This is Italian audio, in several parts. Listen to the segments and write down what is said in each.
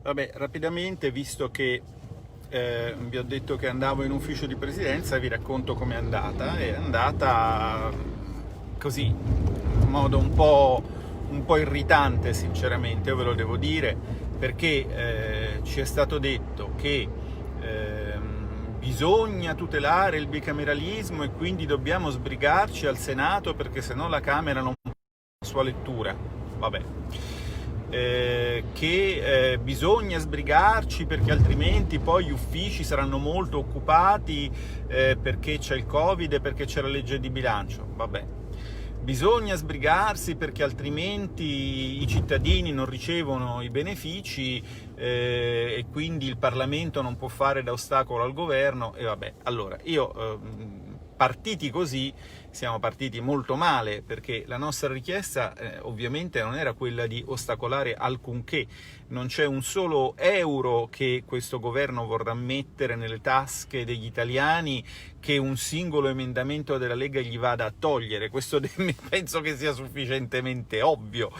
Vabbè, rapidamente, visto che vi ho detto che andavo in ufficio di presidenza, vi racconto com'è andata. È andata così, in modo un po' irritante, sinceramente, io ve lo devo dire, perché ci è stato detto che bisogna tutelare il bicameralismo e quindi dobbiamo sbrigarci al Senato perché sennò la Camera non fa la sua lettura. Vabbè. Che bisogna sbrigarci perché altrimenti poi gli uffici saranno molto occupati perché c'è il Covid e perché c'è la legge di bilancio. Vabbè. Bisogna sbrigarsi perché altrimenti i cittadini non ricevono i benefici e quindi il Parlamento non può fare da ostacolo al governo e vabbè. Allora, partiti così siamo partiti molto male, perché la nostra richiesta ovviamente non era quella di ostacolare alcunché, non c'è un solo euro che questo governo vorrà mettere nelle tasche degli italiani che un singolo emendamento della Lega gli vada a togliere, questo penso che sia sufficientemente ovvio.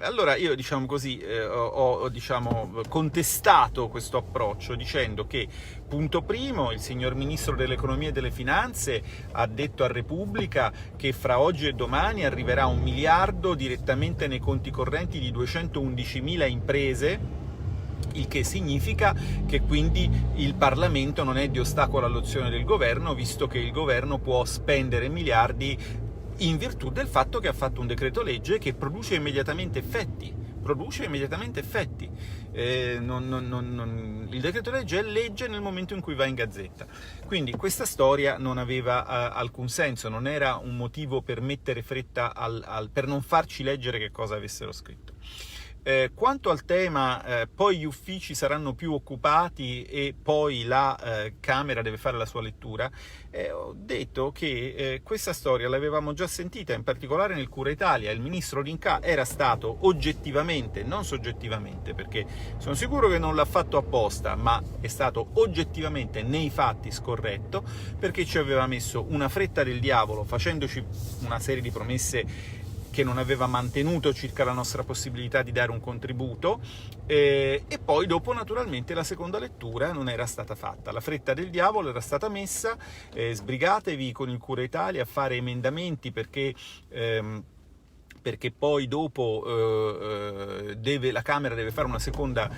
Allora io, diciamo così, ho contestato questo approccio dicendo che, punto primo, il signor Ministro dell'Economia e delle Finanze ha detto a Repubblica che fra oggi e domani arriverà 1 miliardo direttamente nei conti correnti di 211.000 imprese, il che significa che quindi il Parlamento non è di ostacolo all'azione del governo, visto che il governo può spendere miliardi in virtù del fatto che ha fatto un decreto legge che produce immediatamente effetti. Il decreto legge è legge nel momento in cui va in gazzetta. Quindi questa storia non aveva alcun senso, non era un motivo per mettere fretta per non farci leggere che cosa avessero scritto. Quanto al tema, poi gli uffici saranno più occupati e poi la Camera deve fare la sua lettura, ho detto che questa storia l'avevamo già sentita, in particolare nel Cura Italia. Il ministro D'Incà era stato oggettivamente, non soggettivamente, perché sono sicuro che non l'ha fatto apposta, ma è stato oggettivamente nei fatti scorretto, perché ci aveva messo una fretta del diavolo facendoci una serie di promesse che non aveva mantenuto circa la nostra possibilità di dare un contributo, e poi dopo naturalmente la seconda lettura non era stata fatta. La fretta del diavolo era stata messa, sbrigatevi con il Cura Italia a fare emendamenti perché poi dopo la Camera deve fare una seconda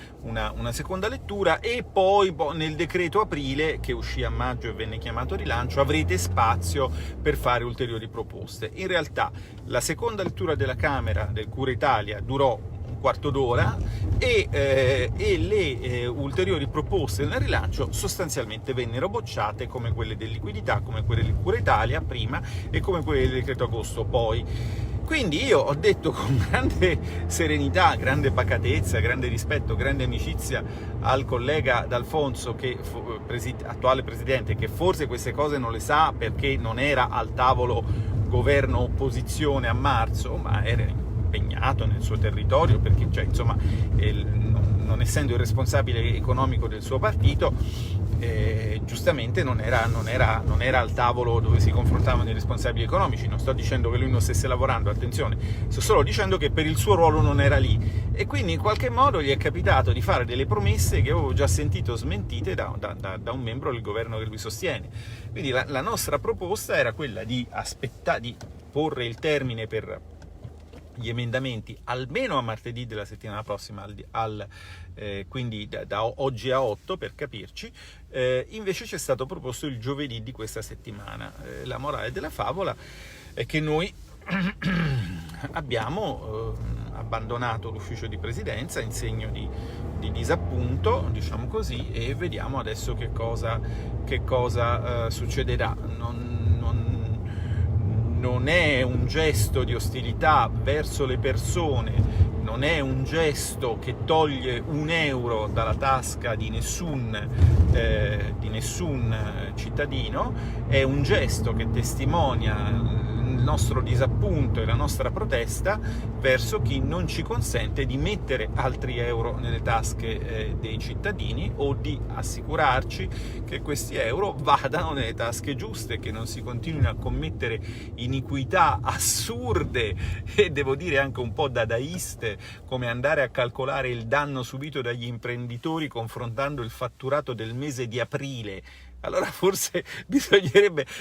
lettura, e poi nel decreto aprile, che uscì a maggio e venne chiamato rilancio, avrete spazio per fare ulteriori proposte. In realtà la seconda lettura della Camera del Cura Italia durò un quarto d'ora e le ulteriori proposte nel rilancio sostanzialmente vennero bocciate, come quelle del liquidità, come quelle del Cura Italia prima e come quelle del decreto agosto poi. Quindi io ho detto con grande serenità, grande pacatezza, grande rispetto, grande amicizia al collega D'Alfonso, attuale presidente, che forse queste cose non le sa perché non era al tavolo governo-opposizione a marzo, ma era impegnato nel suo territorio, perché non essendo il responsabile economico del suo partito, giustamente non era al tavolo dove si confrontavano i responsabili economici. Non sto dicendo che lui non stesse lavorando, attenzione, sto solo dicendo che per il suo ruolo non era lì, e quindi in qualche modo gli è capitato di fare delle promesse che avevo già sentito smentite da un membro del governo che lui sostiene. Quindi la nostra proposta era quella di porre il termine per gli emendamenti almeno a martedì della settimana prossima, quindi da oggi a 8 per capirci. Invece ci è stato proposto il giovedì di questa settimana. La morale della favola è che noi abbiamo abbandonato l'ufficio di presidenza in segno di disappunto, diciamo così, e vediamo adesso che cosa succederà. Non è un gesto di ostilità verso le persone, non è un gesto che toglie un euro dalla tasca di nessun cittadino, è un gesto che testimonia nostro disappunto e la nostra protesta verso chi non ci consente di mettere altri euro nelle tasche dei cittadini, o di assicurarci che questi euro vadano nelle tasche giuste, che non si continuino a commettere iniquità assurde e devo dire anche un po' dadaiste, come andare a calcolare il danno subito dagli imprenditori confrontando il fatturato del mese di aprile. Allora forse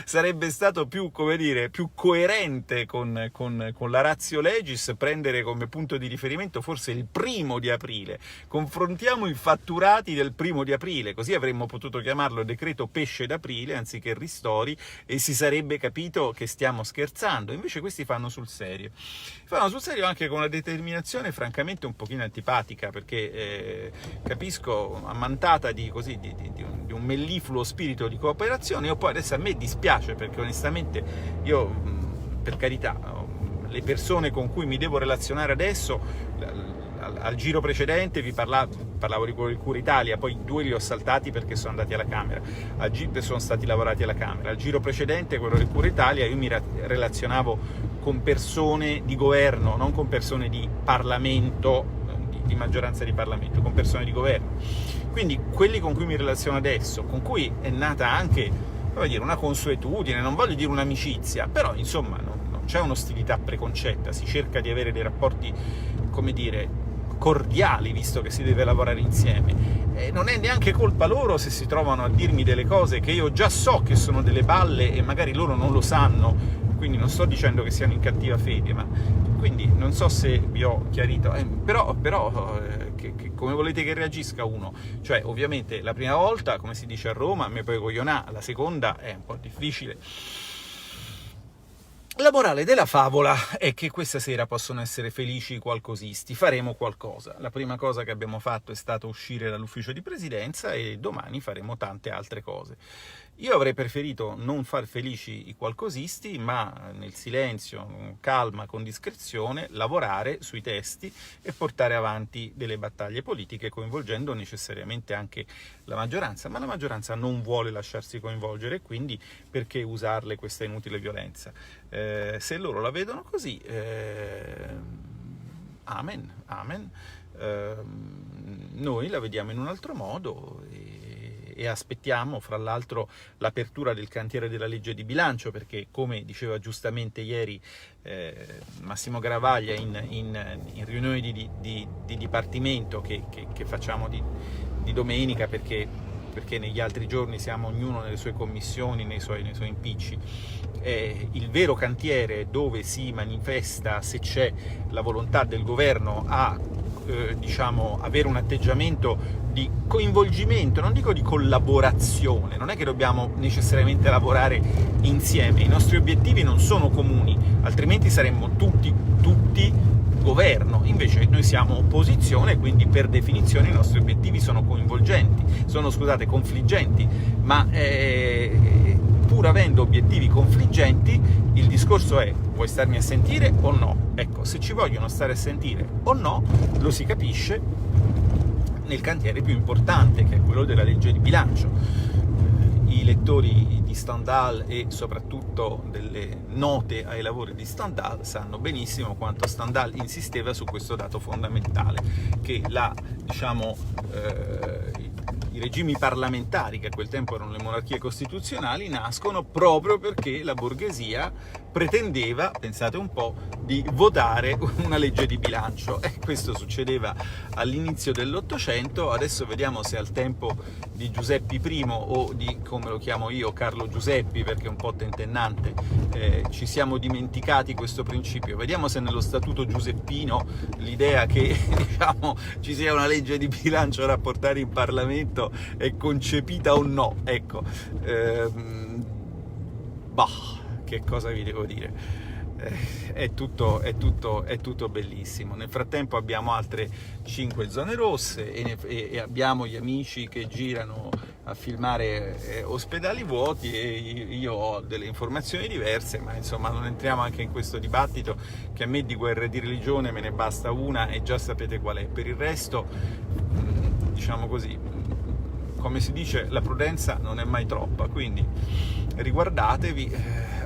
sarebbe stato più, come dire, più coerente con la ratio legis prendere come punto di riferimento forse il 1° di aprile. Confrontiamo i fatturati del 1° di aprile, così avremmo potuto chiamarlo decreto pesce d'aprile anziché ristori, e si sarebbe capito che stiamo scherzando. Invece questi fanno sul serio. Fanno sul serio anche con una determinazione francamente un pochino antipatica, perché capisco, ammantata di un mellifluo spirito di cooperazione. Poi adesso a me dispiace, perché onestamente io, per carità, le persone con cui mi devo relazionare adesso, al giro precedente parlavo di quello di Cura Italia, poi 2 li ho saltati perché sono andati alla Camera, sono stati lavorati alla Camera. Al giro precedente, quello di Cura Italia, io mi relazionavo con persone di governo, non con persone di Parlamento, di maggioranza di Parlamento, con persone di governo. Quindi quelli con cui mi relaziono adesso, con cui è nata anche, come dire, una consuetudine, non voglio dire un'amicizia, però insomma non c'è un'ostilità preconcetta, si cerca di avere dei rapporti, come dire, cordiali, visto che si deve lavorare insieme. E non è neanche colpa loro se si trovano a dirmi delle cose che io già so che sono delle balle e magari loro non lo sanno, quindi non sto dicendo che siano in cattiva fede, ma quindi non so se vi ho chiarito, però come volete che reagisca uno? Cioè, ovviamente la prima volta, come si dice a Roma, me poi coglionà, la seconda è un po' difficile. La morale della favola è che questa sera possono essere felici i qualcosisti, faremo qualcosa. La prima cosa che abbiamo fatto è stato uscire dall'ufficio di presidenza e domani faremo tante altre cose. Io avrei preferito non far felici i qualcosisti, ma nel silenzio, con calma, con discrezione, lavorare sui testi e portare avanti delle battaglie politiche, coinvolgendo necessariamente anche la maggioranza. Ma la maggioranza non vuole lasciarsi coinvolgere, quindi perché usarle questa inutile violenza? Se loro la vedono così, amen, amen. Noi la vediamo in un altro modo e aspettiamo, fra l'altro, l'apertura del cantiere della legge di bilancio, perché, come diceva giustamente ieri Massimo Garavaglia in riunioni di dipartimento che facciamo di domenica, perché negli altri giorni siamo ognuno nelle sue commissioni, nei suoi impicci, il vero cantiere dove si manifesta se c'è la volontà del governo a avere un atteggiamento di coinvolgimento, non dico di collaborazione, non è che dobbiamo necessariamente lavorare insieme, i nostri obiettivi non sono comuni, altrimenti saremmo tutti governo, invece noi siamo opposizione, quindi per definizione i nostri obiettivi sono confliggenti, ma pur avendo obiettivi confliggenti, il discorso è: vuoi starmi a sentire o no? Ecco, se ci vogliono stare a sentire o no, lo si capisce nel cantiere più importante, che è quello della legge di bilancio. I lettori di Stendhal e soprattutto delle note ai lavori di Stendhal sanno benissimo quanto Stendhal insisteva su questo dato fondamentale, che i regimi parlamentari, che a quel tempo erano le monarchie costituzionali, nascono proprio perché la borghesia pretendeva, pensate un po', di votare una legge di bilancio. E questo succedeva all'inizio dell'Ottocento. Adesso vediamo se al tempo di Giuseppe I o di, come lo chiamo io, Carlo Giuseppi, perché è un po' tentennante, ci siamo dimenticati questo principio. Vediamo se nello statuto giuseppino l'idea che ci sia una legge di bilancio da portare in Parlamento è concepita o no. Ecco, che cosa vi devo dire? È tutto bellissimo. Nel frattempo abbiamo altre 5 zone rosse e abbiamo gli amici che girano a filmare ospedali vuoti, e io ho delle informazioni diverse, ma insomma non entriamo anche in questo dibattito, che a me di guerra e di religione me ne basta una e già sapete qual è. Per il resto, diciamo così, come si dice, la prudenza non è mai troppa, quindi riguardatevi,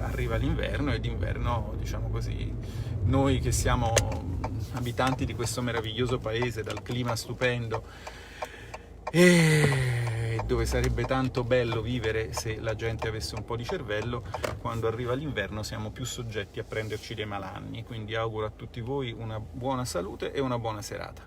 arriva l'inverno, e d'inverno, diciamo così, noi che siamo abitanti di questo meraviglioso paese, dal clima stupendo, e dove sarebbe tanto bello vivere se la gente avesse un po' di cervello, quando arriva l'inverno siamo più soggetti a prenderci dei malanni. Quindi auguro a tutti voi una buona salute e una buona serata.